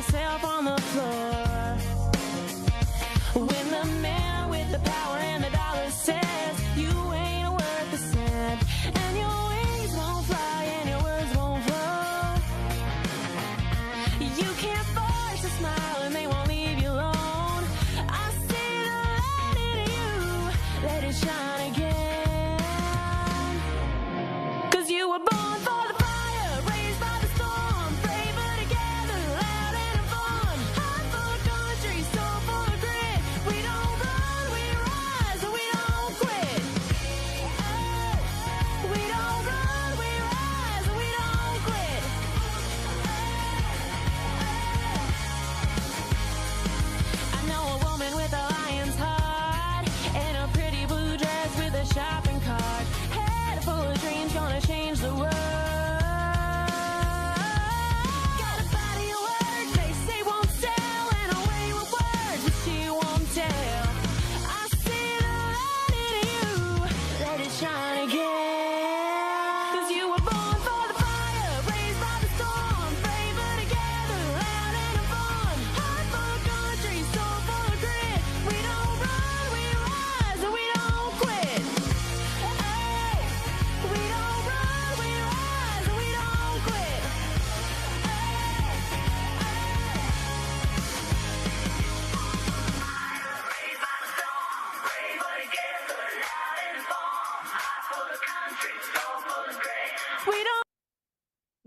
myself on the floor. When the man with the power and the dollar says you ain't worth a cent, and your wings won't fly and your words won't flow. You can't force a smile and they won't leave you alone. I see the light in you, let it shine again. 'Cause you were born for the fire, raised by the storm, braver together, loud and fun. Heart full of country, soul full of grit. We don't run, we rise, and we don't quit. Oh, we don't run, we rise, and we don't quit. I know a woman with a lion's heart and a pretty blue dress with a shopping cart. Head full of dreams, gonna change the world. Got a body of work they say won't sell, and a way with words that she won't tell. I see the light in you, let it shine again. 'Cause you were born for the fire, raised by the storm, braver together, loud and fun. Heart full of country, soul full of grit. We don't run, we rise, and we don't quit. Oh, we don't run, we rise, and we don't quit. We don't.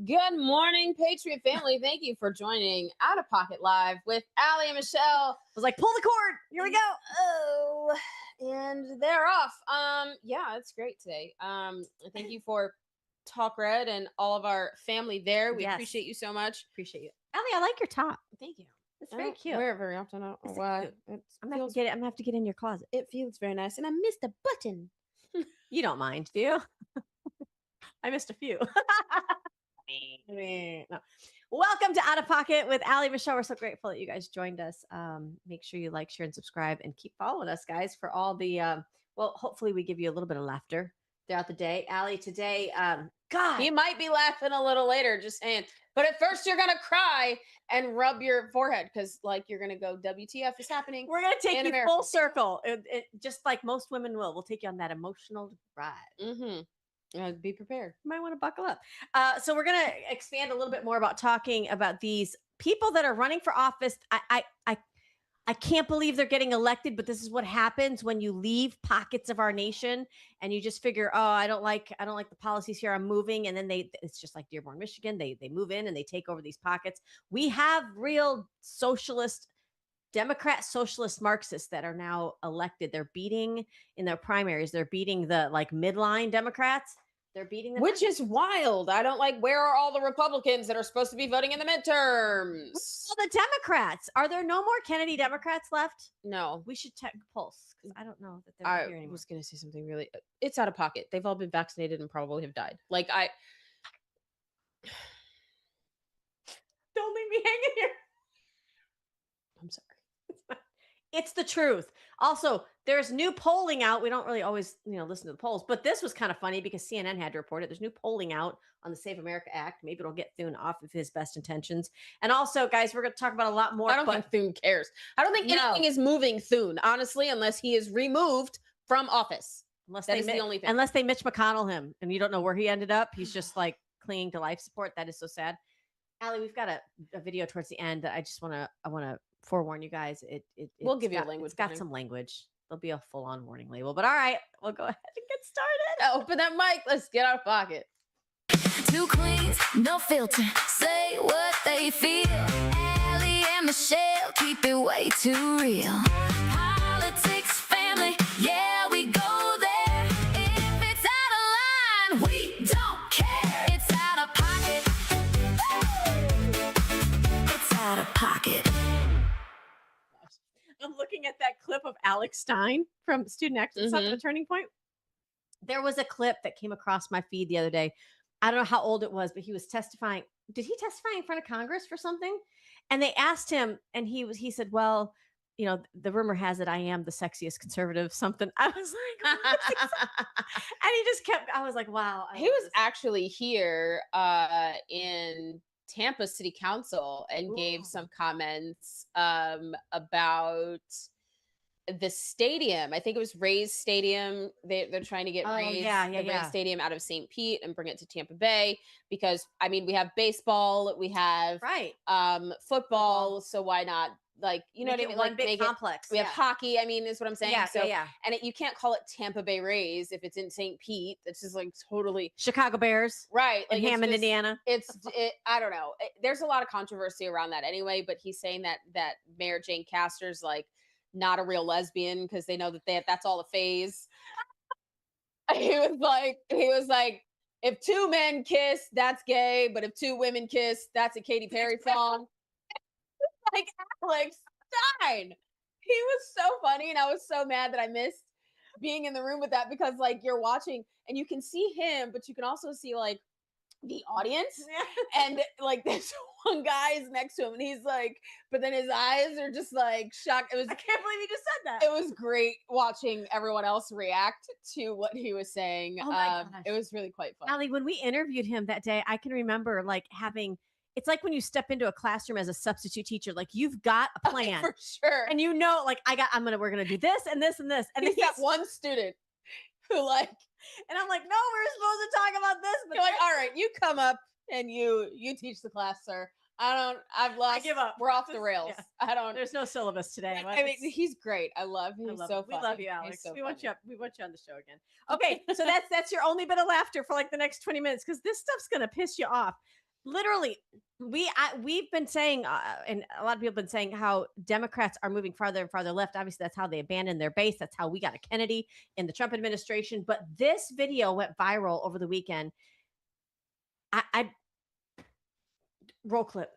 Good morning, Patriot family. Thank you for joining Out of Pocket Live with Allie and Michelle. I was like, pull the cord. Here we go. Oh, and they're off. Yeah, it's great today. Thank you for Talk Red and all of our family there. We Yes. appreciate you so much. Appreciate you. Ellie, I like your top. Thank you. It's I very don't cute. wear it very often. I don't know It's why. cute. It I'm gonna feels, have to get in your closet. it feels very nice, and I missed a button. You don't mind, do you? I missed a few. No. Welcome to Out of Pocket with Allie Michelle. We're so grateful that you guys joined us. Make sure you like, share, and subscribe, and keep following us, guys, for all the well, hopefully we give you a little bit of laughter throughout the day. Allie, today, God, You might be laughing a little later, just saying. But at first, you're gonna cry and rub your forehead because, like, you're gonna go, "WTF is happening?" we're gonna take in you America. full circle. Just like most women will. We'll take you on that emotional ride. Mm-hmm. Be prepared. You might want to buckle up. So we're going to expand a little bit more about talking about these people that are running for office. I can't believe they're getting elected, but this is what happens when you leave pockets of our nation and you just figure, oh, I don't like the policies here. I'm moving, and then it's just like Dearborn, Michigan. They move in and they take over these pockets. We have real socialist. Democrat, socialist, Marxists that are now elected. They're beating in their primaries. They're beating the like midline Democrats. They're beating them. Which is wild. I don't like, where are all the Republicans that are supposed to be voting in the midterms? Well, the Democrats. Are there no more Kennedy Democrats left? No. We should check pulse because I don't know that they're I here anymore. was going to say something really, it's out of pocket. They've all been vaccinated and probably have died. Like, Don't leave me hanging here. I'm sorry. It's the truth. Also, there's new polling out. We don't really always, listen to the polls, but this was kind of funny because CNN had to report it. There's new polling out on the Save America Act. Maybe it'll get Thune off of his best intentions. And also, guys, we're going to talk about a lot more. I don't think Thune cares. I don't think anything is moving Thune, honestly, unless he is removed from office. Unless that is the only thing. Unless they Mitch McConnell him and you don't know where he ended up. He's just like clinging to life support. That is so sad. Allie, we've got a video towards the end that I want to forewarn you guys. We'll give you a language. It's got some language. There'll be a full-on warning label. But all right, we'll go ahead and get started. Open that mic. Let's get out of pocket. Two queens, no filter, say what they feel. Allie and Michelle keep it way too real. Politics, family, yeah, we go there. If it's out of line, we don't care. It's out of pocket. It's out of pocket. I'm looking at that clip of Alex Stein from Student Action Stuff at a Turning Point. There was a clip that came across my feed the other day. I don't know how old it was, but he was testifying. Did he testify in front of Congress for something? And they asked him, and he said, well, the rumor has it I am the sexiest conservative, something. I was like, and he just kept, I was like, wow. He was actually here in Tampa City Council and gave Ooh. some comments about the stadium. I think it was Rays Stadium. They're trying to get Oh, Rays, yeah, the Rays yeah. Stadium out of St. Pete and bring it to Tampa Bay because I mean we have baseball, we have Right. football, so why not like you know Make what I it mean? one Like big make it. complex. We have Yeah. hockey. I mean, is what I'm saying. Yeah, So yeah. and you can't call it Tampa Bay Rays if it's in St. Pete. It's just like totally Chicago Bears right. in Like it's Hammond, just, Indiana. I don't know. There's a lot of controversy around that anyway. But he's saying that Mayor Jane Castor's like not a real lesbian because they know that that's all a phase. He was like, if two men kiss, that's gay, but if two women kiss, that's a Katy Perry song. Like Alex Stein. He was so funny, and I was so mad that I missed being in the room with that because like you're watching and you can see him, but you can also see like the audience. And like this one guy is next to him and he's like, but then his eyes are just like shocked. I can't believe you just said that. It was great watching everyone else react to what he was saying. Oh my gosh. It was really quite fun. Allie, when we interviewed him that day, I can remember like having, it's like when you step into a classroom as a substitute teacher, like you've got a plan. For sure. And you know, like we're gonna do this and this and this. And he's got one student who like, and I'm like, no, we're supposed to talk about this. But you're like, all right, you come up and you teach the class, sir. I've lost. I give up. We're off the rails. Yeah. I don't. There's no syllabus today. I mean, he's great. I love him. He's so we funny. love you, Alex. So we want funny. you on the show again. Okay, so that's your only bit of laughter for like the next 20 minutes because this stuff's gonna piss you off. Literally, we've been saying, and a lot of people have been saying how Democrats are moving farther and farther left. Obviously, that's how they abandoned their base. That's how we got a Kennedy in the Trump administration. But this video went viral over the weekend. I roll clip.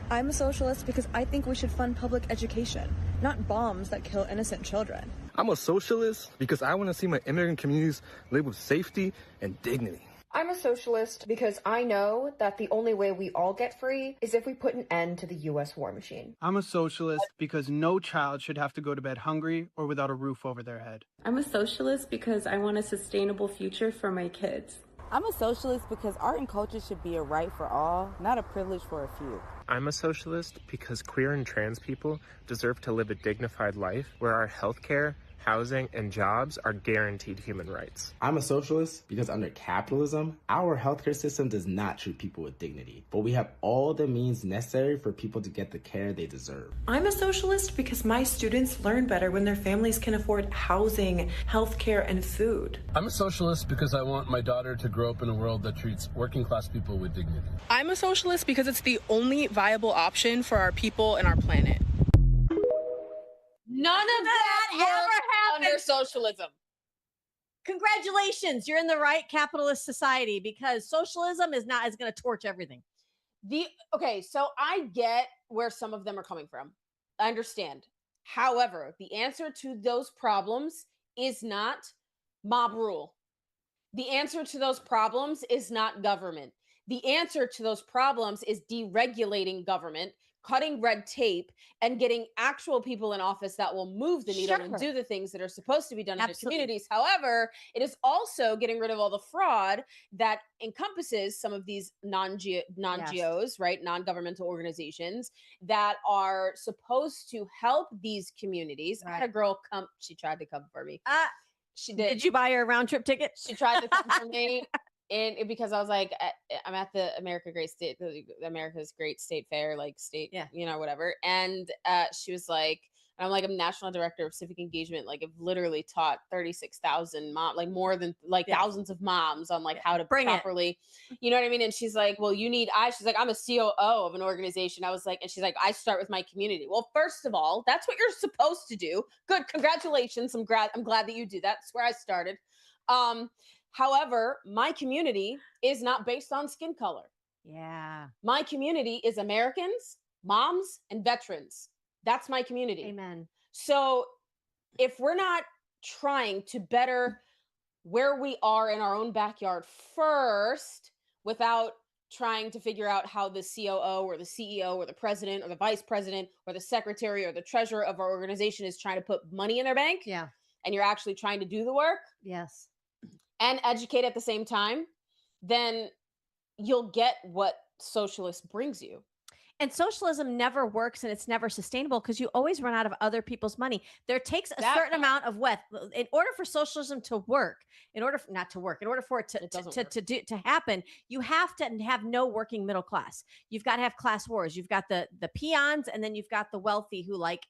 I'm a socialist because I think we should fund public education, not bombs that kill innocent children. I'm a socialist because I want to see my immigrant communities live with safety and dignity. I'm a socialist because I know that the only way we all get free is if we put an end to the U.S. war machine. I'm a socialist because no child should have to go to bed hungry or without a roof over their head. I'm a socialist because I want a sustainable future for my kids. I'm a socialist because art and culture should be a right for all, not a privilege for a few. I'm a socialist because queer and trans people deserve to live a dignified life where our healthcare, housing, and jobs are guaranteed human rights. I'm a socialist because under capitalism, our healthcare system does not treat people with dignity, but we have all the means necessary for people to get the care they deserve. I'm a socialist because my students learn better when their families can afford housing, healthcare, and food. I'm a socialist because I want my daughter to grow up in a world that treats working class people with dignity. I'm a socialist because it's the only viable option for our people and our planet. None of that ever happened under socialism. Congratulations, you're in the right capitalist society because socialism is going to torch everything. Okay, so I get where some of them are coming from. I understand. However, the answer to those problems is not mob rule. The answer to those problems is not government. The answer to those problems is deregulating government, cutting red tape, and getting actual people in office that will move the needle and do the things that are supposed to be done in the communities. However, it is also getting rid of all the fraud that encompasses some of these non-GOs, right? Non-governmental organizations that are supposed to help these communities. I had a girl come, she tried to come for me. She did. Did you buy her a round trip ticket? She tried to come for me. And because I was like, I'm at the America's Great State Fair, like state, whatever. And she was like, I'm like, I'm national director of civic engagement. Like I've literally taught 36,000 moms, like more than like thousands of moms on like how to properly, you know what I mean? And she's like, well, she's like, I'm a COO of an organization. I was like, and she's like, I start with my community. Well, first of all, that's what you're supposed to do. Good. Congratulations. I'm glad that you do that. That's where I started. However, my community is not based on skin color. Yeah. My community is Americans, moms, and veterans. That's my community. Amen. So if we're not trying to better where we are in our own backyard first, without trying to figure out how the COO or the CEO or the president or the vice president or the secretary or the treasurer of our organization is trying to put money in their bank. Yeah. And you're actually trying to do the work. Yes. And educate at the same time, then you'll get what socialist brings you. And socialism never works and it's never sustainable because you always run out of other people's money. There takes a certain amount of wealth in order for socialism to work, in order for it to happen, you have to have no working middle class. You've got to have class wars. You've got the peons, and then you've got the wealthy who like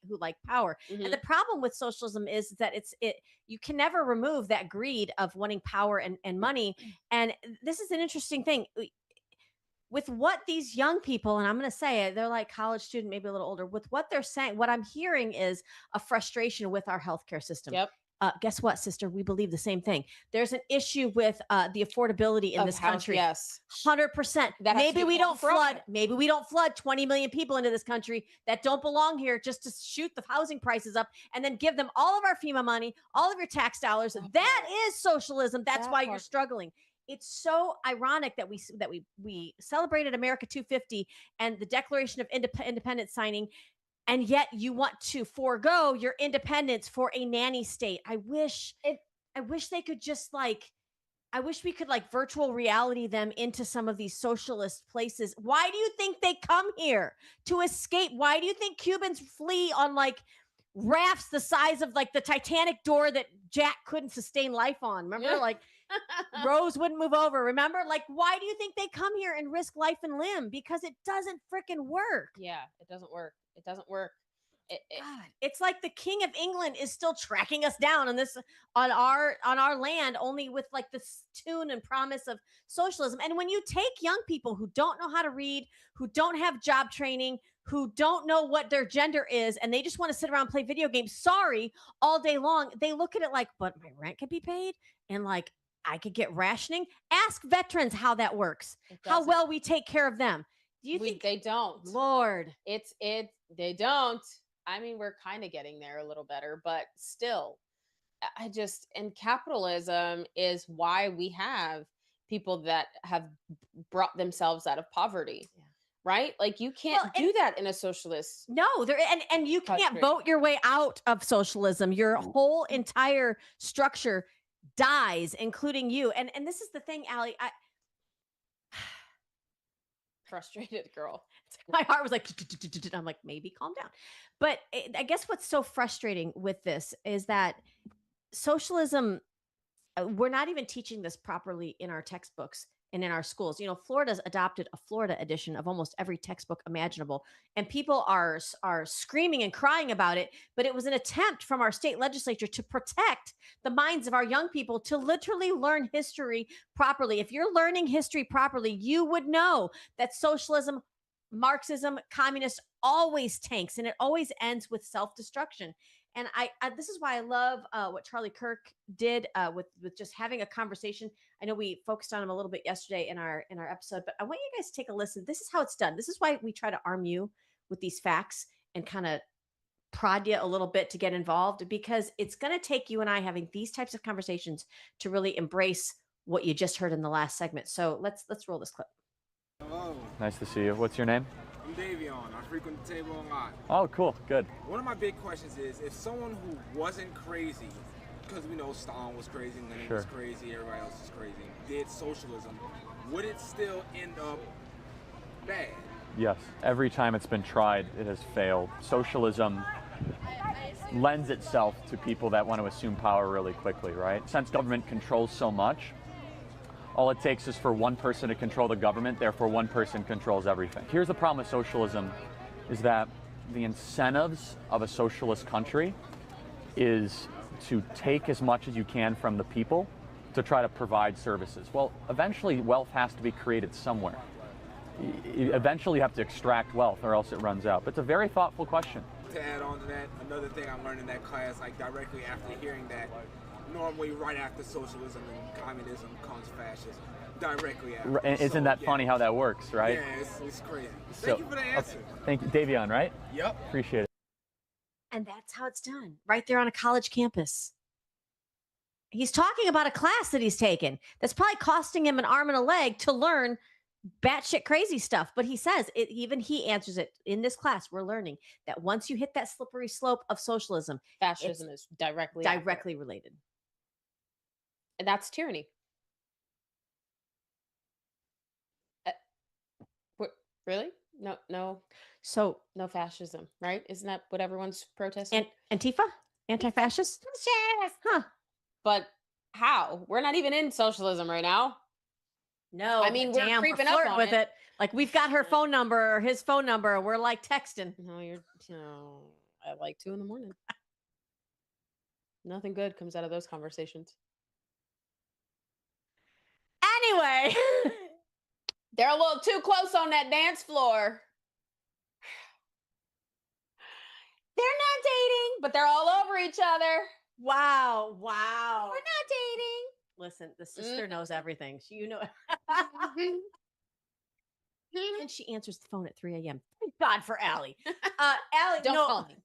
power. And the problem with socialism is that you can never remove that greed of wanting power and money. And this is an interesting thing. With what these young people, and I'm going to say it, they're like college student, maybe a little older, with what they're saying, what I'm hearing is a frustration with our healthcare system. Yep. Guess what, sister? We believe the same thing. There's an issue with the affordability in this country. Yes. 100%. Maybe we don't flood 20 million people into this country that don't belong here just to shoot the housing prices up and then give them all of our FEMA money, all of your tax dollars. That is socialism. That's why you're struggling. It's so ironic that we celebrated America 250 and the Declaration of Independence signing, and yet you want to forego your independence for a nanny state. I wish they could just I wish we could virtual reality them into some of these socialist places. Why do you think they come here? To escape? Why do you think Cubans flee on rafts the size of the Titanic door that Jack couldn't sustain life on? Remember, Rose wouldn't move over. Remember, why do you think they come here and risk life and limb? Because it doesn't freaking work. Yeah, it doesn't work. It doesn't work. God, it's like the King of England is still tracking us down on our land, only with this tune and promise of socialism. And when you take young people who don't know how to read, who don't have job training, who don't know what their gender is, and they just want to sit around and play video games, all day long, they look at it but my rent could be paid, and I could get rationing. Ask veterans how that works, how well we take care of them. Do you think they don't? Lord, they don't. I mean, we're kind of getting there a little better, but still, and capitalism is why we have people that have brought themselves out of poverty. Yeah. Right? You can't do that in a socialist. No, and you can't vote your way out of socialism. Your whole entire structure dies, including you. And this is the thing, Allie. Frustrated girl. My heart was I'm maybe calm down. But I guess what's so frustrating with this is that socialism, we're not even teaching this properly in our textbooks and in our schools. Florida's adopted a Florida edition of almost every textbook imaginable, and people are screaming and crying about it. But it was an attempt from our state legislature to protect the minds of our young people to literally learn history properly. If you're learning history properly, you would know that socialism, Marxism, communist always tanks, and it always ends with self-destruction. And I this is why I love what Charlie Kirk did with just having a conversation. I know we focused on him a little bit yesterday in our episode, but I want you guys to take a listen. This is how it's done. This is why we try to arm you with these facts and kind of prod you a little bit to get involved, because it's going to take you and I having these types of conversations to really embrace what you just heard in the last segment. So let's roll this clip. Hello. Nice to see you. What's your name? I'm Davion. I frequent the table a lot. Oh, cool. Good. One of my big questions is, if someone who wasn't crazy, because we know Stalin was crazy, Lenin was crazy, everybody else is crazy, did socialism, would it still end up bad? Yes. Every time it's been tried, it has failed. Socialism lends itself to people that want to assume power really quickly, right? Since government controls so much, all it takes is for one person to control the government, therefore one person controls everything. Here's the problem with socialism, is that the incentives of a socialist country is to take as much as you can from the people to try to provide services. Well, eventually wealth has to be created somewhere. Eventually you have to extract wealth or else it runs out. But it's a very thoughtful question. To add on to that, another thing I learned in that class, directly after hearing that, normally right after socialism and communism comes fascism. Directly after. And isn't that funny how that works, right? Yeah, it's crazy. Thank you for the answer. Okay. Thank you. Davion, right? Yep. Appreciate it. And that's how it's done, right there on a college campus. He's talking about a class that he's taken that's probably costing him an arm and a leg to learn batshit crazy stuff. But he says, even he answers it, in this class, we're learning that once you hit that slippery slope of socialism, fascism is directly related. And that's tyranny. Really? No. So no fascism, right? Isn't that what everyone's protesting? Antifa? Anti-fascist? Huh. But how? We're not even in socialism right now. No, I mean, but we're damn, creeping flirting up on with it. Like we've got her phone number or his phone number, and we're like texting. No, at like 2 a.m. Nothing good comes out of those conversations. Anyway, they're a little too close on that dance floor. They're not dating, but they're all over each other. Wow. We're not dating. Listen, the sister knows everything. And she answers the phone at 3 a.m. Thank God for Allie. Allie, Don't no. call me.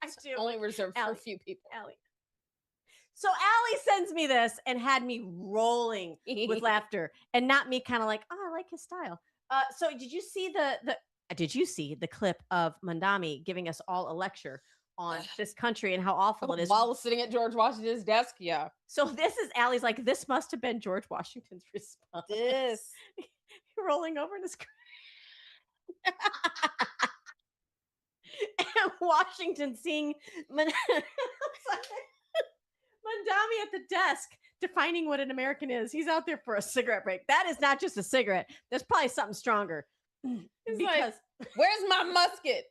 I do. Only reserved for Allie. a few people. Allie. So Allie sends me this and had me rolling with laughter, and not me kind of like, oh, I like his style. So did you see the clip of Mandami giving us all a lecture on this country and how awful it is while sitting at George Washington's desk? Yeah. So this is Allie's like, this must have been George Washington's response. This rolling over in his and Washington seeing Mandami at the desk defining what an American is. He's out there for a cigarette break. That is not just a cigarette. There's probably something stronger. Because like, where's my musket?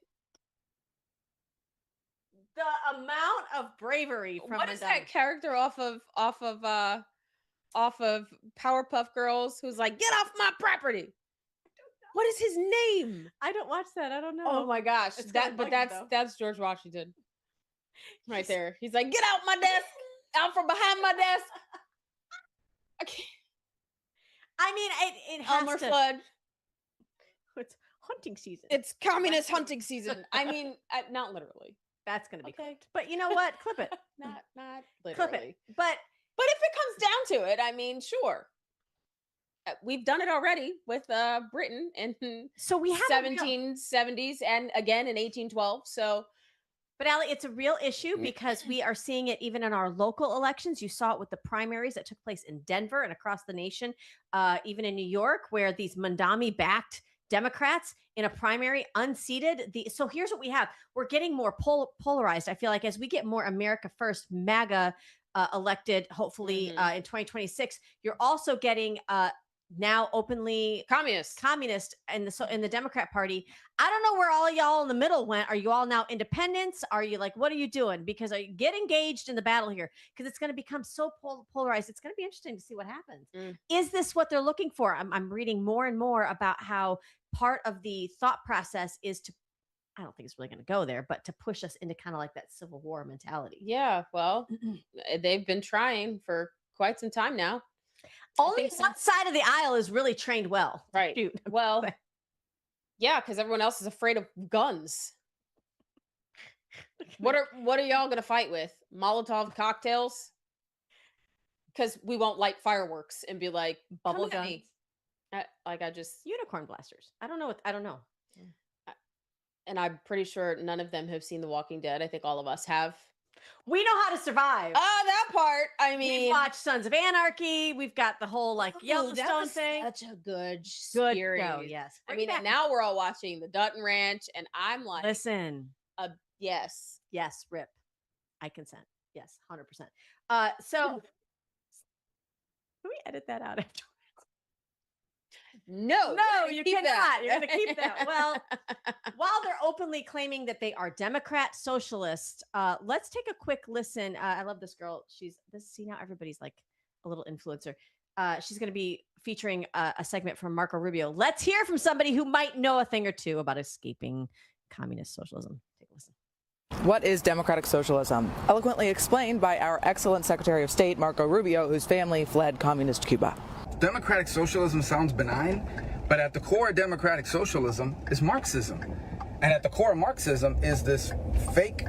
The amount of bravery from what is that character off of Powerpuff Girls who's like, get off my property? What is his name? I don't watch that. I don't know. Oh my gosh. That's George Washington. Right there. He's like, get out my desk. Out from behind my desk. I can't. I mean, it has Elmer to. Fudd. It's hunting season. It's communist hunting season. I mean, not literally. That's going to be clipped. But you know what? Clip it. Not literally. Clip it. But if it comes down to it, I mean, sure. We've done it already with Britain in so we have 1770s and again in 1812. So, but Allie, it's a real issue because we are seeing it even in our local elections. You saw it with the primaries that took place in Denver and across the nation, even in New York, where these Mandami-backed Democrats in a primary unseated. So here's what we have. We're getting more polarized. I feel like as we get more America First, MAGA elected, hopefully in 2026, you're also getting now openly communist in the Democrat Party. I don't know where all y'all in the middle went. Are you all now independents? Are you like, what are you doing? Because get engaged in the battle here, because it's going to become so polarized. It's going to be interesting to see what happens. Is this what they're looking for? I'm reading more and more about how part of the thought process is to, I don't think it's really going to go there, but to push us into kind of like that Civil War mentality. Yeah, well, they've been trying for quite some time now. Only one side of the aisle is really trained well. Right. Shoot. Well, yeah, because everyone else is afraid of guns. What are y'all gonna fight with? Molotov cocktails? Because we won't light fireworks and be like bubble guns. Unicorn blasters. I don't know. And I'm pretty sure none of them have seen The Walking Dead. I think all of us have. We know how to survive. Oh, that part. I mean, we've watched Sons of Anarchy. We've got the whole Yellowstone thing. Such a good series. Show, yes. I mean, and now we're all watching the Dutton Ranch, and I'm like, listen. Yes, rip. I consent. Yes, 100%. So can we edit that out after? No, you cannot. You're going to keep that. Well, while they're openly claiming that they are Democrat socialist, let's take a quick listen. I love this girl. See, now everybody's like a little influencer. She's going to be featuring a segment from Marco Rubio. Let's hear from somebody who might know a thing or two about escaping communist socialism. Take a listen. What is democratic socialism? Eloquently explained by our excellent Secretary of State, Marco Rubio, whose family fled communist Cuba. Democratic socialism sounds benign, but at the core of democratic socialism is Marxism. And at the core of Marxism is this fake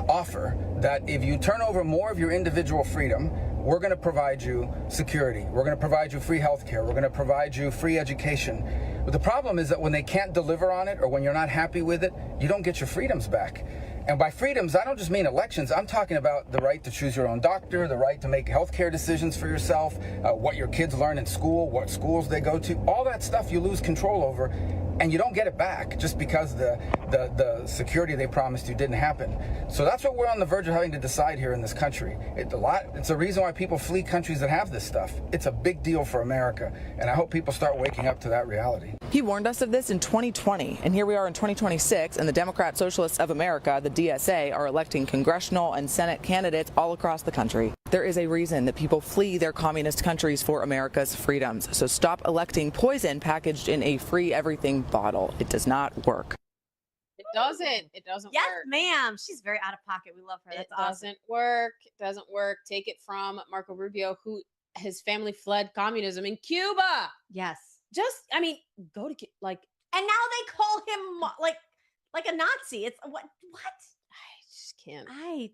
offer that if you turn over more of your individual freedom, we're going to provide you security. We're going to provide you free healthcare. We're going to provide you free education. But the problem is that when they can't deliver on it, or when you're not happy with it, you don't get your freedoms back. And by freedoms, I don't just mean elections. I'm talking about the right to choose your own doctor, the right to make healthcare decisions for yourself, what your kids learn in school, what schools they go to. All that stuff you lose control over and you don't get it back just because the security they promised you didn't happen. So that's what we're on the verge of having to decide here in this country. It's a reason why people flee countries that have this stuff. It's a big deal for America, and I hope people start waking up to that reality. He warned us of this in 2020, and here we are in 2026, and the Democrat Socialists of America, the DSA, are electing congressional and Senate candidates all across the country. There is a reason that people flee their communist countries for America's freedoms. So stop electing poison packaged in a free everything bottle. It does not work. It doesn't. It doesn't Yes, work. ma'am. She's very out of pocket. We love her. That's awesome. Doesn't work. It doesn't work. Take it from Marco Rubio, who his family fled communism in Cuba. Yes. Just, I mean, go to like, and now they call him like a Nazi. It's what? I just can't. I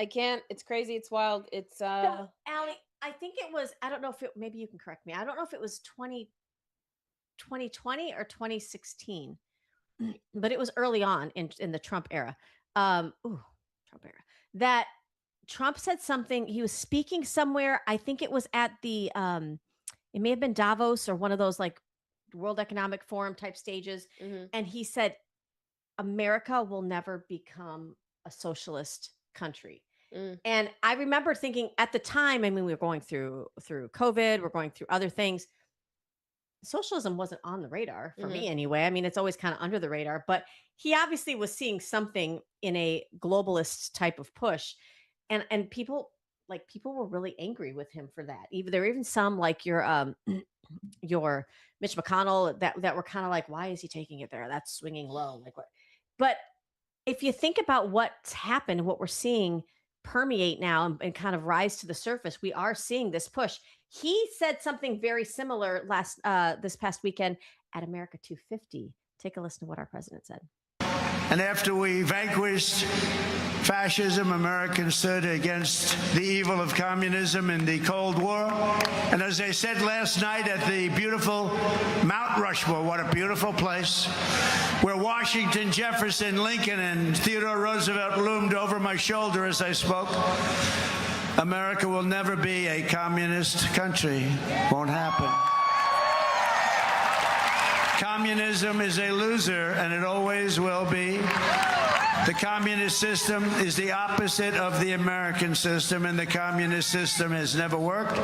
can't. It's crazy. It's wild. It's So, Allie, I think it was, I don't know if it, maybe you can correct me. I don't know if it was 2020 or 2016, but it was early on in the Trump era. Trump era. That Trump said something, he was speaking somewhere. I think it was at the, it may have been Davos or one of those like World Economic Forum type stages. And he said, America will never become a socialist country. And I remember thinking at the time, I mean, we were going through COVID, we're going through other things. Socialism wasn't on the radar for me anyway. I mean, it's always kind of under the radar, but he obviously was seeing something in a globalist type of push. And people were really angry with him for that. There were even some like your Mitch McConnell that were kind of like, why is he taking it there? That's swinging low. Like what? But if you think about what's happened, what we're seeing permeate now and kind of rise to the surface, we are seeing this push. He said something very similar this past weekend at America 250. Take a listen to what our president said. And after we vanquished fascism, Americans stood against the evil of communism in the Cold War. And as I said last night at the beautiful Mount Rushmore, what a beautiful place, where Washington, Jefferson, Lincoln, and Theodore Roosevelt loomed over my shoulder as I spoke, America will never be a communist country. Won't happen. Communism is a loser, and it always will be. The communist system is the opposite of the American system, and the communist system has never worked.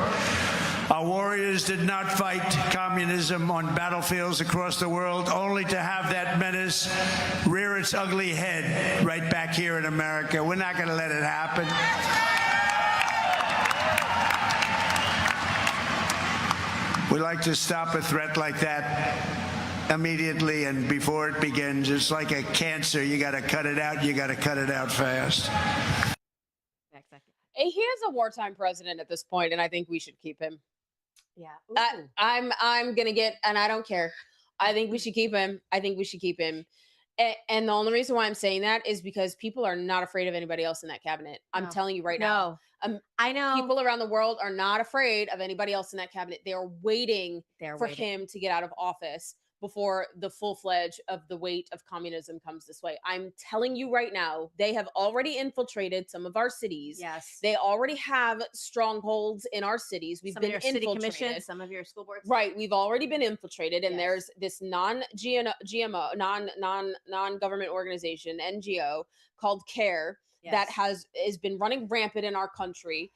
Our warriors did not fight communism on battlefields across the world, only to have that menace rear its ugly head right back here in America. We're not going to let it happen. We like to stop a threat like that immediately and before it begins. It's like a cancer. You got to cut it out. You got to cut it out fast. He is a wartime president at this point, and I think we should keep him. Yeah. I'm going to get, and I don't care. I think we should keep him. And the only reason why I'm saying that is because people are not afraid of anybody else in that cabinet. I'm telling you right now. I know. People around the world are not afraid of anybody else in that cabinet. They are waiting for him to get out of office before the full-fledged of the weight of communism comes this way. I'm telling you right now, they have already infiltrated some of our cities. Yes. They already have strongholds in our cities. We've Some been of your city infiltrated. commissions, some of your school boards. Right. We've already been infiltrated, and there's this non-GMO, non-government organization, NGO, called CARE that has been running rampant in our country,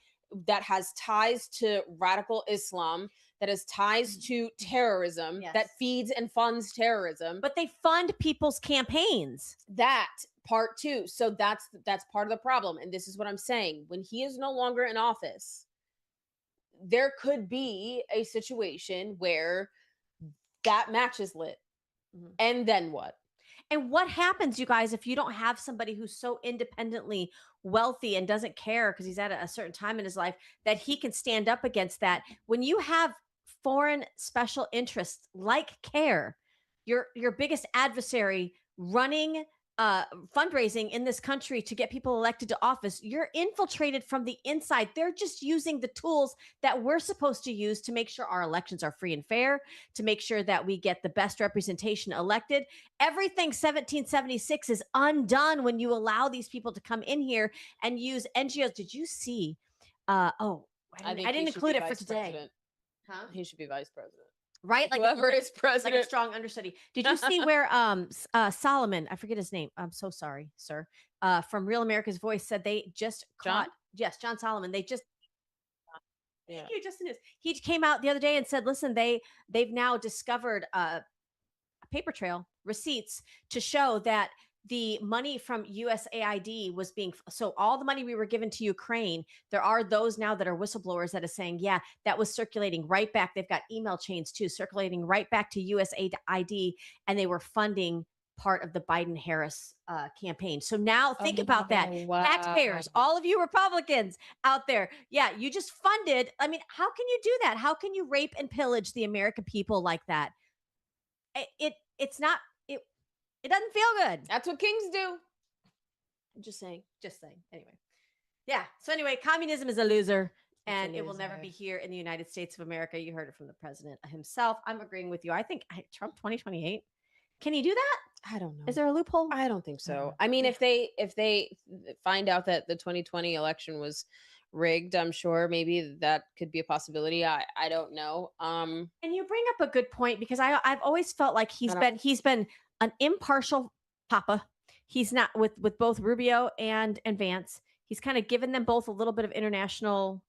that has ties to radical Islam, that has ties to terrorism, that feeds and funds terrorism. But they fund people's campaigns. That part too. So that's part of the problem. And this is what I'm saying. When he is no longer in office, there could be a situation where that match is lit. And then what? And what happens, you guys, if you don't have somebody who's so independently wealthy and doesn't care because he's at a certain time in his life that he can stand up against that? When you have foreign special interests like CARE, your biggest adversary running fundraising in this country to get people elected to office, you're infiltrated from the inside. They're just using the tools that we're supposed to use to make sure our elections are free and fair, to make sure that we get the best representation elected. Everything 1776 is undone when you allow these people to come in here and use NGOs. Did you see? I didn't include it for today. Huh? He should be vice president. right? Like Whoever is like a president. strong understudy. Did you see where Solomon, I forget his name. I'm so sorry, sir. From Real America's Voice said they just caught John Solomon. They just thank you, Justin is. He came out the other day and said, listen, they've now discovered a paper trail, receipts to show that the money from USAID was being, so all the money we were given to Ukraine, there are those now that are whistleblowers that are saying, yeah, that was circulating right back. They've got email chains too, circulating right back to USAID, and they were funding part of the Biden-Harris campaign. So now think about that. Taxpayers, all of you Republicans out there. Yeah, you just funded. I mean, how can you do that? How can you rape and pillage the American people like that? It's not, it doesn't feel good. That's what kings do. I'm just saying. Anyway. Yeah. So anyway, communism is a loser and it will never be here in the United States of America. You heard it from the president himself. I'm agreeing with you. I think Trump 2028. Can he do that? I don't know. Is there a loophole? I don't think so. I mean, if they find out that the 2020 election was rigged, I'm sure maybe that could be a possibility. I don't know. And you bring up a good point because I've always felt like he's been an impartial papa. He's not with both Rubio and Vance. He's kind of given them both a little bit of international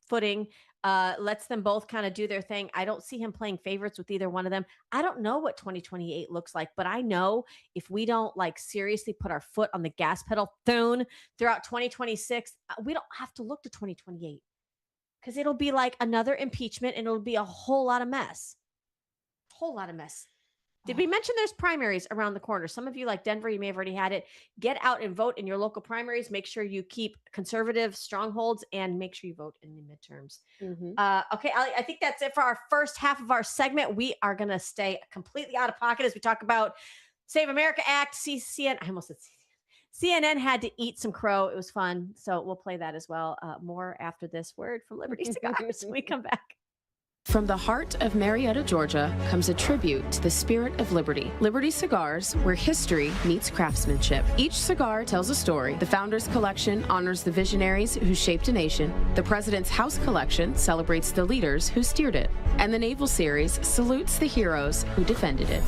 footing, lets them both kind of do their thing. I don't see him playing favorites with either one of them. I don't know what 2028 looks like, but I know if we don't like seriously put our foot on the gas pedal throughout 2026, we don't have to look to 2028 because it'll be like another impeachment and it'll be a whole lot of mess. Did we mention there's primaries around the corner? Some of you like Denver, you may have already had it. Get out and vote in your local primaries. Make sure you keep conservative strongholds and make sure you vote in the midterms. Okay, Ali, I think that's it for our first half of our segment. We are going to stay completely out of pocket as we talk about Save America Act, CNN. I almost said CNN had to eat some crow. It was fun. So we'll play that as well. More after this word from Liberty Cigars when we come back. From the heart of Marietta, Georgia, comes a tribute to the spirit of liberty. Liberty Cigars, where history meets craftsmanship. Each cigar tells a story. The Founders Collection honors the visionaries who shaped a nation. The President's House Collection celebrates the leaders who steered it. And the Naval Series salutes the heroes who defended it.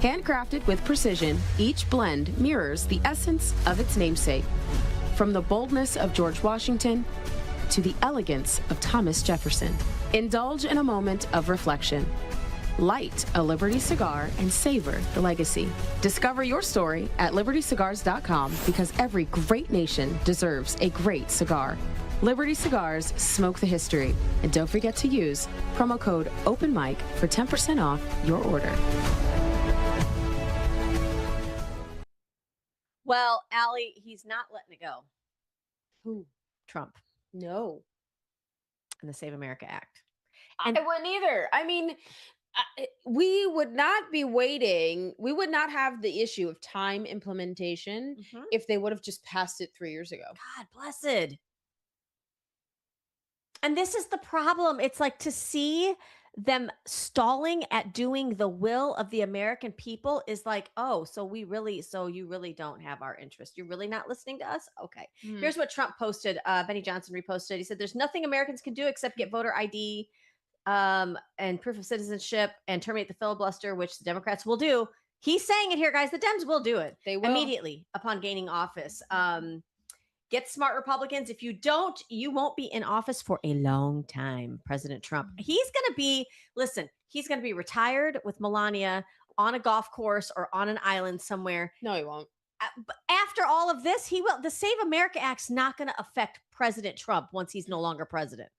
Handcrafted with precision, each blend mirrors the essence of its namesake. From the boldness of George Washington to the elegance of Thomas Jefferson. Indulge in a moment of reflection. Light a Liberty cigar and savor the legacy. Discover your story at libertycigars.com because every great nation deserves a great cigar. Liberty Cigars, smoke the history. And don't forget to use promo code OPENMIC for 10% off your order. Well, Allie, he's not letting it go. Who? Trump. No. And the Save America Act. And I wouldn't either. I mean, we would not be waiting. We would not have the issue of time implementation if they would have just passed it 3 years ago. God blessed. And this is the problem. It's like to see them stalling at doing the will of the American people is like, oh, so you really don't have our interest. You're really not listening to us? Okay. Here's what Trump posted. Benny Johnson reposted. He said, there's nothing Americans can do except get voter ID and proof of citizenship and terminate the filibuster, which the Democrats will do. He's saying it here, guys. The Dems will do it. They will. Immediately upon gaining office. Get smart, Republicans. If you don't, you won't be in office for a long time, President Trump. He's going to be retired with Melania on a golf course or on an island somewhere. No, he won't. But after all of this, he will. The Save America Act's not going to affect President Trump once he's no longer president.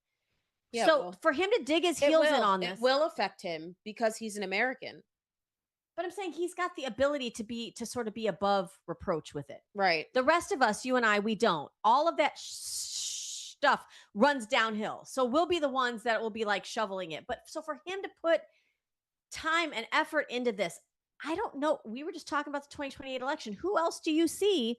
Yeah, so for him to dig his heels in on this. It will affect him because he's an American. But I'm saying he's got the ability to sort of be above reproach with it. Right. The rest of us, you and I, we don't. All of that stuff runs downhill. So we'll be the ones that will be like shoveling it. But so for him to put time and effort into this, I don't know. We were just talking about the 2028 election. Who else do you see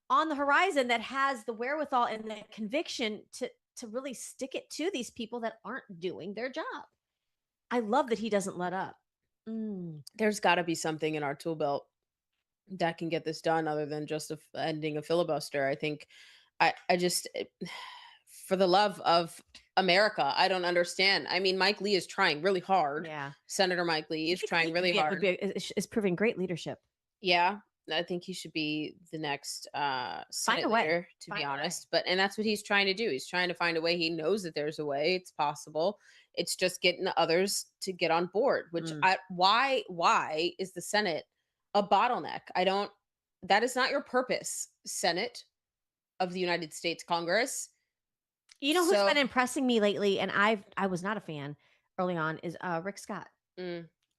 on the horizon that has the wherewithal and the conviction to really stick it to these people that aren't doing their job? I love that he doesn't let up. There's got to be something in our tool belt that can get this done other than just ending a filibuster. I think for the love of America. I don't understand. I mean, Mike Lee is trying really hard. Yeah. Senator Mike Lee is trying really hard. Is proving great leadership. Yeah. I think he should be the next Senate leader, to be honest. And that's what he's trying to do. He's trying to find a way. He knows that there's a way. It's possible. It's just getting the others to get on board, which why is the Senate a bottleneck? That is not your purpose, Senate of the United States Congress. You know who's been impressing me lately, and I was not a fan early on, is Rick Scott.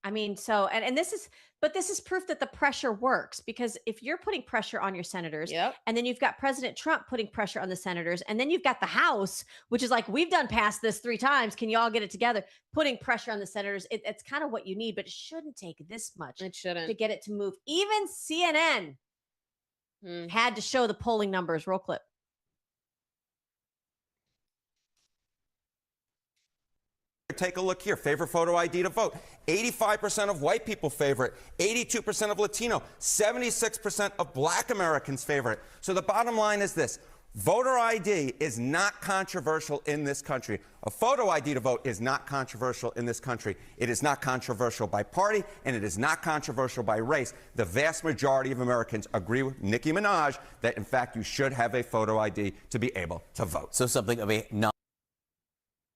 I mean, so and this is proof that the pressure works, because if you're putting pressure on your senators, and then you've got President Trump putting pressure on the senators, and then you've got the House, which is like, we've done past this 3 times. Can you all get it together? Putting pressure on the senators. It's kind of what you need, but it shouldn't take this much. It shouldn't. To get it to move. Even CNN had to show the polling numbers. Roll clip. Take a look here. Favorite photo ID to vote. 85% of white people favor it. 82% of Latino. 76% of Black Americans favor it. So the bottom line is this. Voter ID is not controversial in this country. A photo ID to vote is not controversial in this country. It is not controversial by party, and it is not controversial by race. The vast majority of Americans agree with Nicki Minaj that, in fact, you should have a photo ID to be able to vote. So something of a non.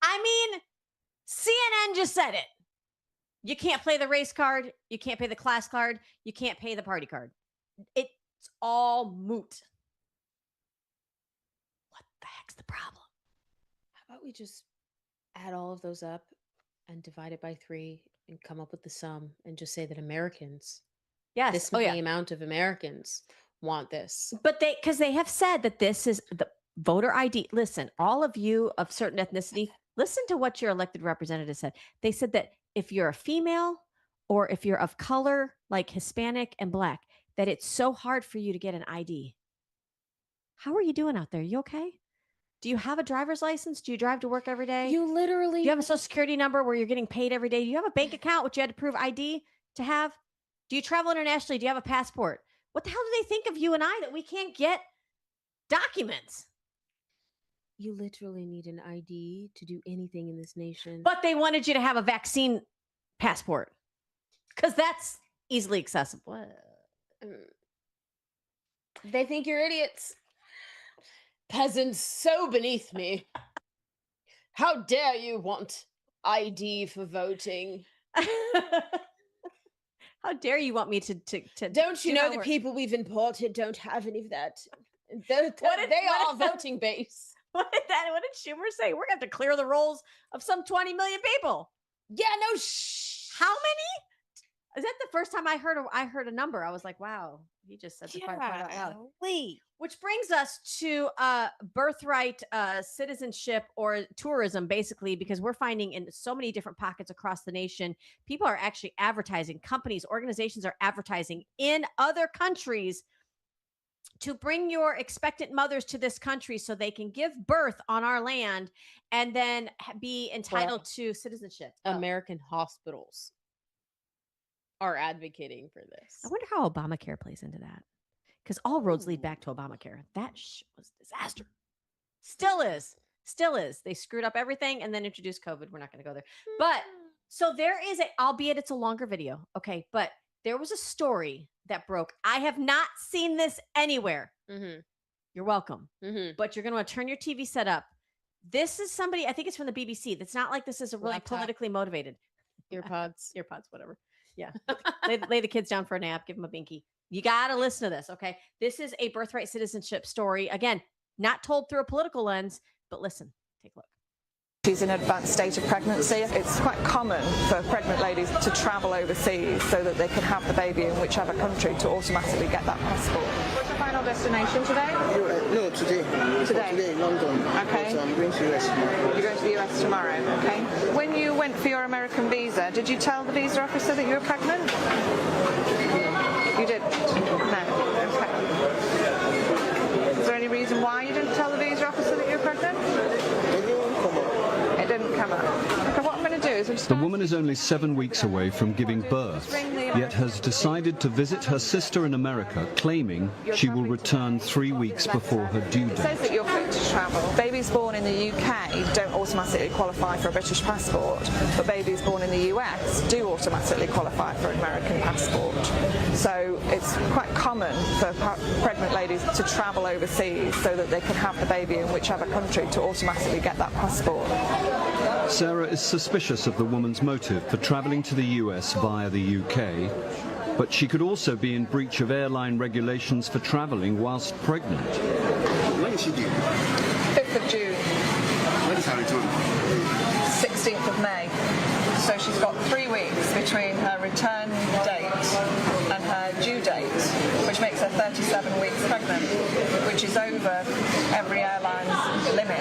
I mean, CNN just said it. You can't play the race card. You can't pay the class card. You can't pay the party card. It's all moot. What the heck's the problem? How about we just add all of those up and divide it by 3 and come up with the sum and just say that Americans, this many amount of Americans want this. But because they have said that this is the voter ID. Listen, all of you of certain ethnicity, listen to what your elected representative said. They said that if you're a female or if you're of color, like Hispanic and Black, that it's so hard for you to get an ID. How are you doing out there? You okay? Do you have a driver's license? Do you drive to work every day? You literally... Do you have a social security number where you're getting paid every day? Do you have a bank account, which you had to prove ID to have? Do you travel internationally? Do you have a passport? What the hell do they think of you and I that we can't get documents? You literally need an ID to do anything in this nation. But they wanted you to have a vaccine passport because that's easily accessible. They think you're idiots. Peasants so beneath me. How dare you want ID for voting? How dare you want me to Don't you know the people we've imported don't have any of that? They are voting base. What did Schumer say? We're going to have to clear the rolls of some 20 million people. Yeah, no. How many? Is that the first time I heard a number? I was like, wow, he just said the part out loud. Which brings us to birthright citizenship or tourism, basically, because we're finding in so many different pockets across the nation, people are actually advertising. Companies, organizations are advertising in other countries to bring your expectant mothers to this country so they can give birth on our land and then be entitled to citizenship. American hospitals are advocating for this. I wonder how Obamacare plays into that. Because all roads lead back to Obamacare. That was a disaster. Still is. Still is. They screwed up everything and then introduced COVID. We're not going to go there. But so there is albeit it's a longer video. Okay. But there was a story that broke. I have not seen this anywhere. Mm-hmm. You're welcome. Mm-hmm. But you're going to want to turn your TV set up. This is somebody, I think it's from the BBC. That's not like this is a really politically motivated. Earpods, whatever. Yeah. lay the kids down for a nap. Give them a binky. You got to listen to this. Okay. This is a birthright citizenship story. Again, not told through a political lens, but listen, take a look. She's in an advanced stage of pregnancy. It's quite common for pregnant ladies to travel overseas so that they can have the baby in whichever country to automatically get that passport. What's your final destination today? No, today. Today, London. Okay. But I'm going to the US tomorrow. You're going to the US tomorrow, okay. When you went for your American visa, did you tell the visa officer that you were pregnant? You didn't? No. Okay. Is there any reason why you didn't tell the visa officer that you were pregnant? It didn't come up. Okay, what I'm going to do is The woman is only 7 weeks away from giving birth, yet has decided to visit her sister in America, claiming she will return 3 weeks before her due It says date. that you're fit to travel. Babies born in the UK don't automatically qualify for a British passport, but babies born in the US do automatically qualify for an American passport. So it's quite common for pregnant ladies to travel overseas so that they can have the baby in whichever country to automatically get that passport. Sarah is suspicious of the woman's motive for travelling to the US via the UK, but she could also be in breach of airline regulations for travelling whilst pregnant. When is she due? 5th of June. When is her return? 16th of May. So she's got 3 weeks between her return date and her due date, which makes her 37 weeks pregnant, which is over every airline's limit.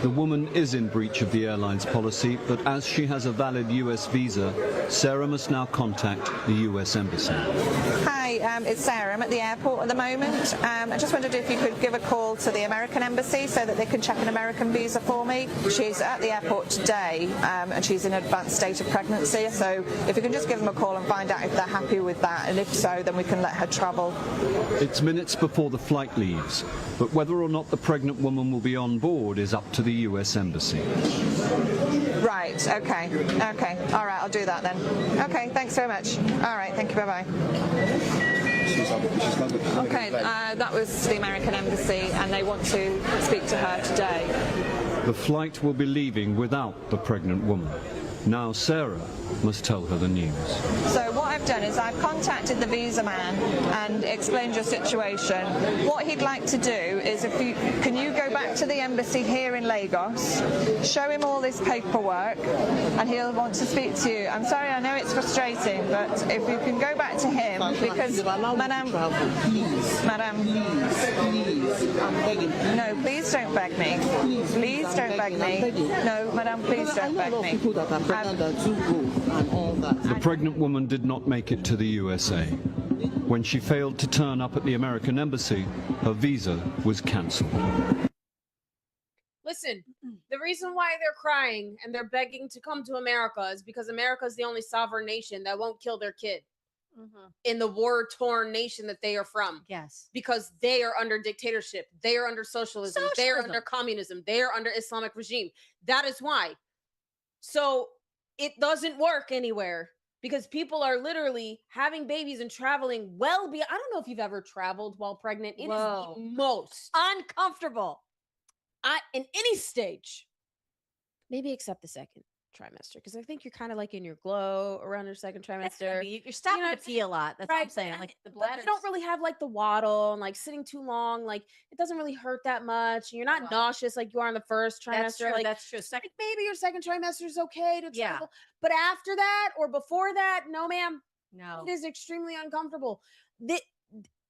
The woman is in breach of the airline's policy, but as she has a valid US visa, Sarah must now contact the US Embassy. Hi, it's Sarah. I'm at the airport at the moment. I just wondered if you could give a call to the American Embassy so that they can check an American visa for me. She's at the airport today and she's in an advanced state of pregnancy, so if you can just give them a call and find out if they're happy with that, and if so, then we can let her travel. It's minutes before the flight leaves, but whether or not the pregnant woman will be on board is up to the US Embassy. Right, okay, all right, I'll do that then. Okay, thanks very much. All right, thank you, bye-bye. Okay, that was the American Embassy, and they want to speak to her today. The flight will be leaving without the pregnant woman. Now Sarah must tell her the news. So what I've done is I've contacted the visa man and explained your situation. What he'd like to do is, can you go back to the embassy here in Lagos, show him all this paperwork, and he'll want to speak to you. I'm sorry, I know it's frustrating, but if you can go back to him, because Madam, I'm begging. No, please don't beg me. Please don't beg me. No, Madam, please don't beg me. The pregnant woman did not make it to the USA. When she failed to turn up at the American Embassy, her visa was cancelled. Listen, the reason why they're crying and they're begging to come to America is because America is the only sovereign nation that won't kill their kid in the war-torn nation that they are from. Yes. Because they are under dictatorship. They are under socialism. They are under communism. They are under Islamic regime. That is why. So it doesn't work anywhere because people are literally having babies and traveling well beyond. I don't know if you've ever traveled while pregnant. It is the most uncomfortable. In any stage, maybe except the second trimester, because I think you're kind of like in your glow around your second trimester. You're stopping to pee a lot. That's what I'm saying. Like the bladder, you don't really have like the waddle and like sitting too long. Like it doesn't really hurt that much. And you're not nauseous like you are in the first trimester. That's true. Like, That's true. Second, maybe your second trimester is okay to travel, but after that or before that, no, ma'am. No, it is extremely uncomfortable.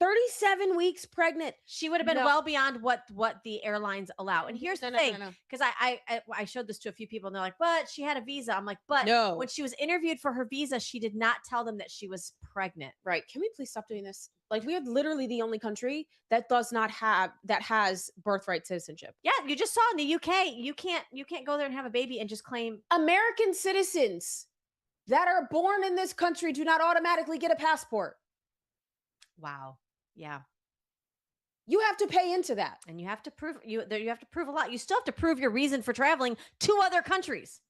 37 weeks pregnant. She would have been well beyond what the airlines allow. And here's the thing, because I showed this to a few people and they're like, but she had a visa. I'm like, but when she was interviewed for her visa, she did not tell them that she was pregnant. Right. Can we please stop doing this? Like, we are literally the only country that does not have, that has birthright citizenship. Yeah, you just saw in the UK, you can't go there and have a baby and just claim. American citizens that are born in this country do not automatically get a passport. Wow. Yeah. You have to pay into that. And you have to prove you have to prove a lot. You still have to prove your reason for traveling to other countries.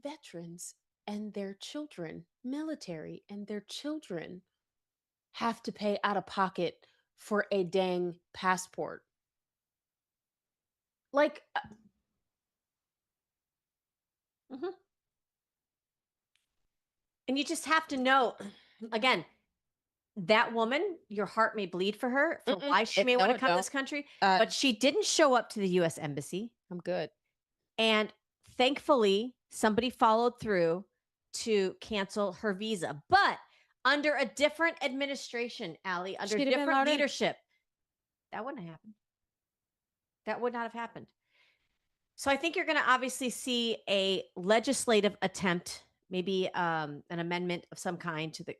Veterans and their children, military and their children have to pay out of pocket for a dang passport. Like and you just have to know, again, that woman, your heart may bleed for her, for why she may want to come to this country, but she didn't show up to the U.S. Embassy. I'm good. And thankfully, somebody followed through to cancel her visa. But under a different administration, Allie, under different leadership, that wouldn't have happened. That would not have happened. So I think you're going to obviously see a legislative attempt, maybe an amendment of some kind to the,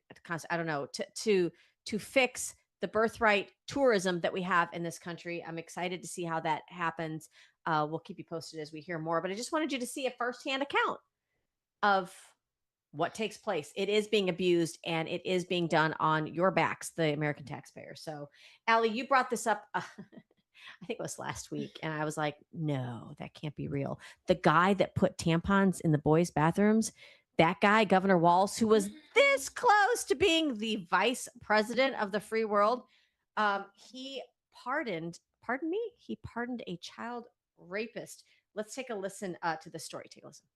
I don't know, to fix the birthright tourism that we have in this country. I'm excited to see how that happens. We'll keep you posted as we hear more, but I just wanted you to see a firsthand account of what takes place. It is being abused and it is being done on your backs, the American taxpayer. So, Allie, you brought this up. I think it was last week. And I was like, no, that can't be real. The guy that put tampons in the boys' bathrooms, that guy, Governor Walz, who was this close to being the vice president of the free world, he pardoned a child rapist. Let's take a listen to the story. Take a listen.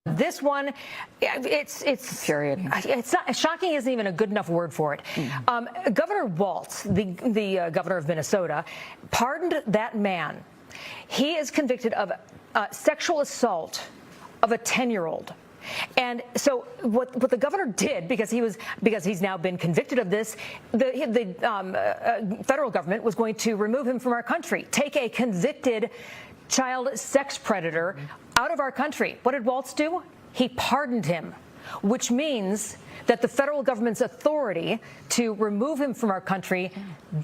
This one, it's period. It's not shocking. Isn't even a good enough word for it. Governor Walz, the governor of Minnesota, pardoned that man. He is convicted of sexual assault of a 10-year-old. And so what the governor did, because he's now been convicted of this, the federal government was going to remove him from our country, take a convicted child sex predator out of our country. What did Walz do? He pardoned him, which means that the federal government's authority to remove him from our country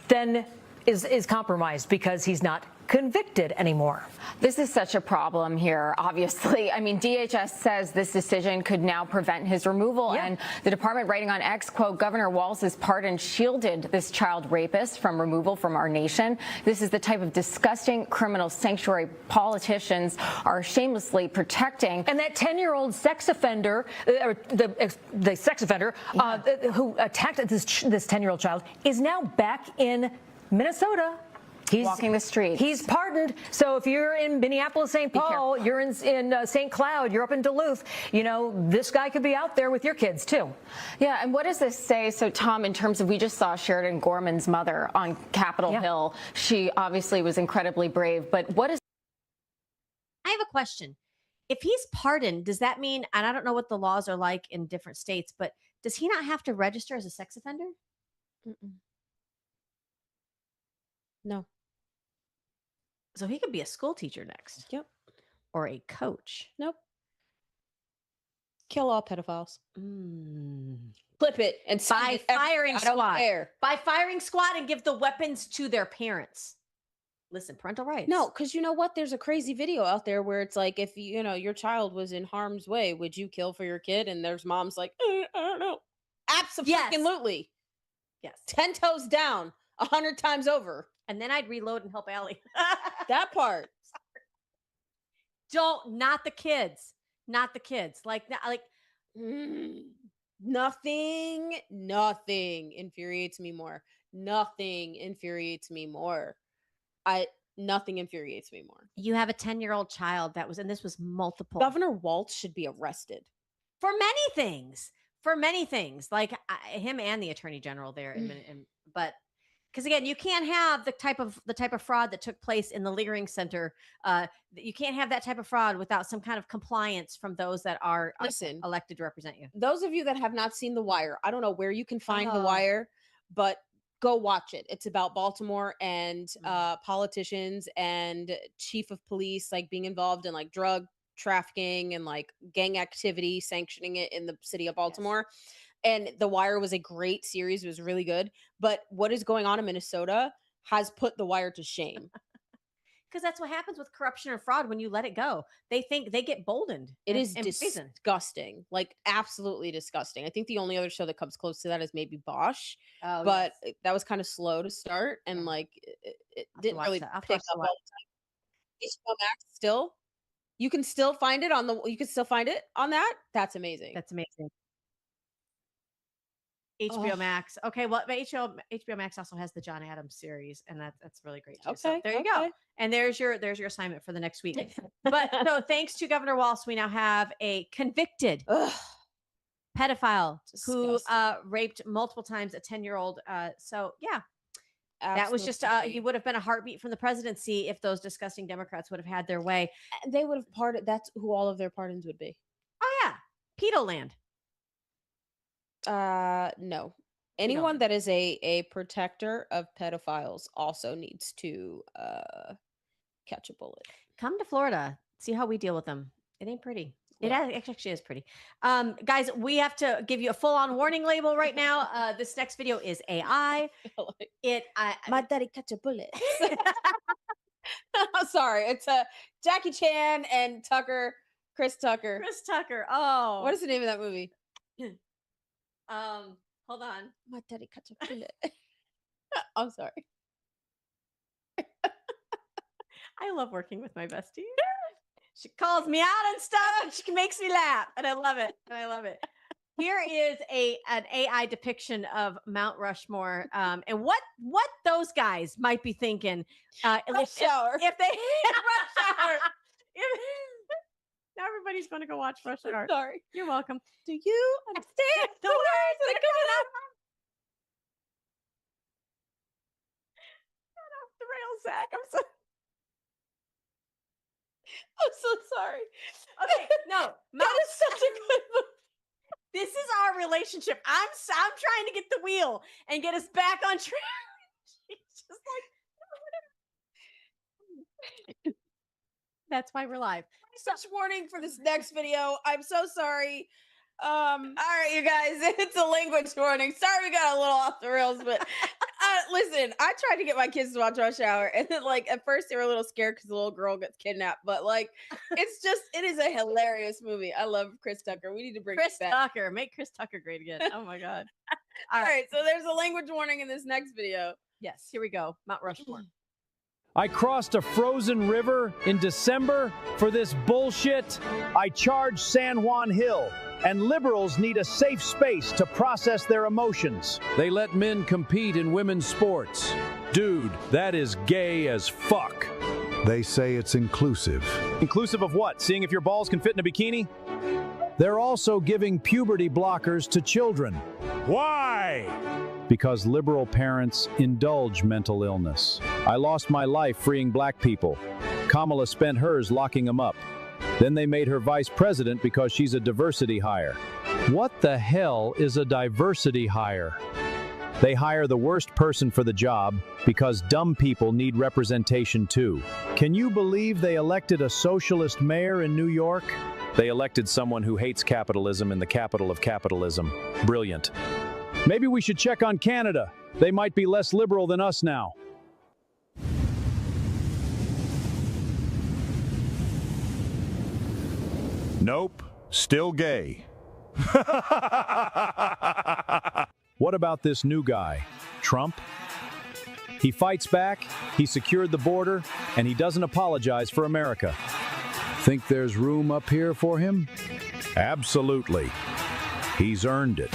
then is compromised because he's not convicted anymore. This is such a problem here, obviously. I mean, DHS says this decision could now prevent his removal. And the department writing on X, quote, Governor Walz's pardon shielded this child rapist from removal from our nation. This is the type of disgusting criminal sanctuary politicians are shamelessly protecting. And that 10-year-old sex offender, or the sex offender who attacked this 10-year-old child is now back in Minnesota. He's walking the streets. He's pardoned. So if you're in Minneapolis, St. Paul, you're in St. Cloud, you're up in Duluth, you know, this guy could be out there with your kids too. Yeah, and what does this say? So, Tom, in terms of, we just saw Sheridan Gorman's mother on Capitol Hill. She obviously was incredibly brave, but what is... I have a question. If he's pardoned, does that mean, and I don't know what the laws are like in different states, but does he not have to register as a sex offender? No. So he could be a school teacher next. Yep. Or a coach. Nope. Kill all pedophiles. Flip it and by firing squad. I don't care. By firing squad and give the weapons to their parents. Listen, parental rights. No, because you know what? There's a crazy video out there where it's like, if you know your child was in harm's way, would you kill for your kid? And there's moms like, I don't know. Absolutely. Yes. 10 toes down, 100 times over. And then I'd reload and help Allie. That part. Not the kids. Not the kids. Nothing infuriates me more. Nothing infuriates me more. Nothing infuriates me more. You have a 10-year-old child and this was multiple. Governor Walz should be arrested. For many things. Like him and the attorney general there. But because again, you can't have the type of fraud that took place in the Leering Center. You can't have that type of fraud without some kind of compliance from those that are elected to represent you. Those of you that have not seen The Wire, I don't know where you can find The Wire, but go watch it. It's about Baltimore and politicians and chief of police like being involved in like drug trafficking and like gang activity, sanctioning it in the city of Baltimore. Yes. And The Wire was a great series. It was really good. But what is going on in Minnesota has put The Wire to shame. Because that's what happens with corruption and fraud when you let it go. They think they get boldened. It is disgusting. Like absolutely disgusting. I think the only other show that comes close to that is maybe Bosch. But that was kind of slow to start. And like it didn't really pick up all the time. HBO Max still. You can still find it on that. That's amazing. That's amazing. HBO Max. Okay, well, HBO Max also has the John Adams series, and that's really great too. So there you go. And there's your assignment for the next week. But so thanks to Governor Walz, we now have a convicted pedophile who raped multiple times a 10-year-old. So yeah. Absolutely. That was just he would have been a heartbeat from the presidency if those disgusting Democrats would have had their way. They would have pardoned. That's who all of their pardons would be. Oh yeah, pedo land. No. Anyone that is a protector of pedophiles also needs to catch a bullet. Come to Florida. See how we deal with them. It ain't pretty. It actually is pretty. Guys, we have to give you a full-on warning label right now. This next video is AI. My daddy catch a bullet. Sorry, it's Jackie Chan and Chris Tucker. Chris Tucker. Oh, What is the name of that movie? Hold on. My daddy catch a bullet. I'm sorry. I love working with my bestie. She calls me out and stuff, and she makes me laugh, and I love it. Here is an AI depiction of Mount Rushmore, and what those guys might be thinking. Rush Hour. If they Rush Hour. Now everybody's going to go watch Rush Hour. Sorry. You're welcome. Do you understand the words that are coming out? Not off the rails, Zach. I'm so sorry. Okay, no, that is such a good movie. This is our relationship. I'm trying to get the wheel and get us back on track. She's just like, that's why we're live. Such warning for this next video. I'm so sorry. All right, you guys, it's a language warning. Sorry we got a little off the rails, but listen, I tried to get my kids to watch Rush Hour, and then at first they were a little scared because the little girl gets kidnapped, but it is a hilarious movie. I love Chris Tucker. We need to bring Chris it back. Tucker. Make Chris Tucker great again. Oh my God. All right, so there's a language warning in this next video. Yes, here we go. Mount Rushmore. I crossed a frozen river in December for this bullshit. I charged San Juan Hill, and liberals need a safe space to process their emotions. They let men compete in women's sports. Dude, that is gay as fuck. They say it's inclusive. Inclusive of what? Seeing if your balls can fit in a bikini? They're also giving puberty blockers to children. Why? Because liberal parents indulge mental illness. I lost my life freeing black people. Kamala spent hers locking them up. Then they made her vice president because she's a diversity hire. What the hell is a diversity hire? They hire the worst person for the job because dumb people need representation too. Can you believe they elected a socialist mayor in New York? They elected someone who hates capitalism in the capital of capitalism. Brilliant. Maybe we should check on Canada. They might be less liberal than us now. Nope, still gay. What about this new guy, Trump? He fights back, he secured the border, and he doesn't apologize for America. Think there's room up here for him? Absolutely. He's earned it.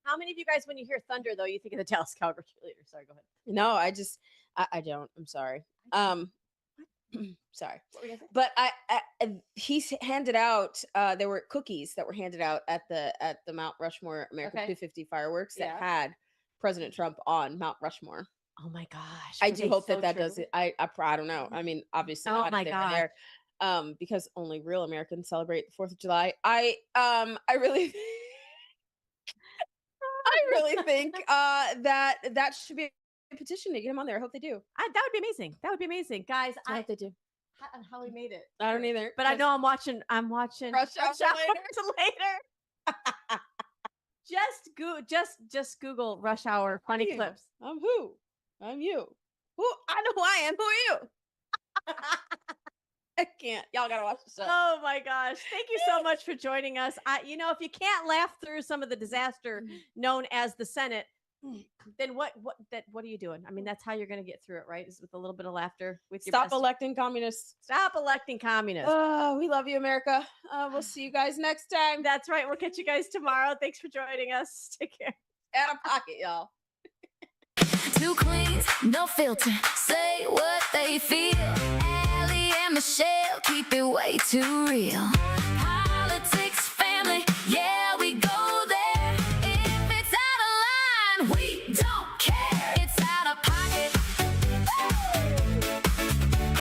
How many of you guys, when you hear thunder, though, you think of the Dallas Cowboy cheerleader? Sorry, go ahead. No, I don't. I'm sorry. Sorry. What were you gonna say? But he's handed out. There were cookies that were handed out at the Mount Rushmore America 250 fireworks that had President Trump on Mount Rushmore. Oh my gosh! I do hope that does it. I don't know. I mean, obviously, Oh not my if they were God. there, because only real Americans celebrate the 4th of July. I really. I really think that should be a petition to get him on there. I hope they do. That would be amazing. That would be amazing, guys. I hope they do. How we made it? I don't either. But I know I'm watching. Rush Hour later. Just Google Rush Hour funny clips. I'm who? I'm you. Who? I know who I am. Who are you? I can't. Y'all gotta watch the show. Oh my gosh. Thank you so much for joining us. If you can't laugh through some of the disaster known as the Senate, then what are you doing? I mean, that's how you're going to get through it, right? Is with a little bit of laughter with your Stop electing communists. Stop electing communists. We love you, America. We'll see you guys next time. That's right. We'll catch you guys tomorrow. Thanks for joining us. Take care. Out of pocket, y'all. Two queens, no filter. Say what they feel. Allie and Michelle keep it way too real.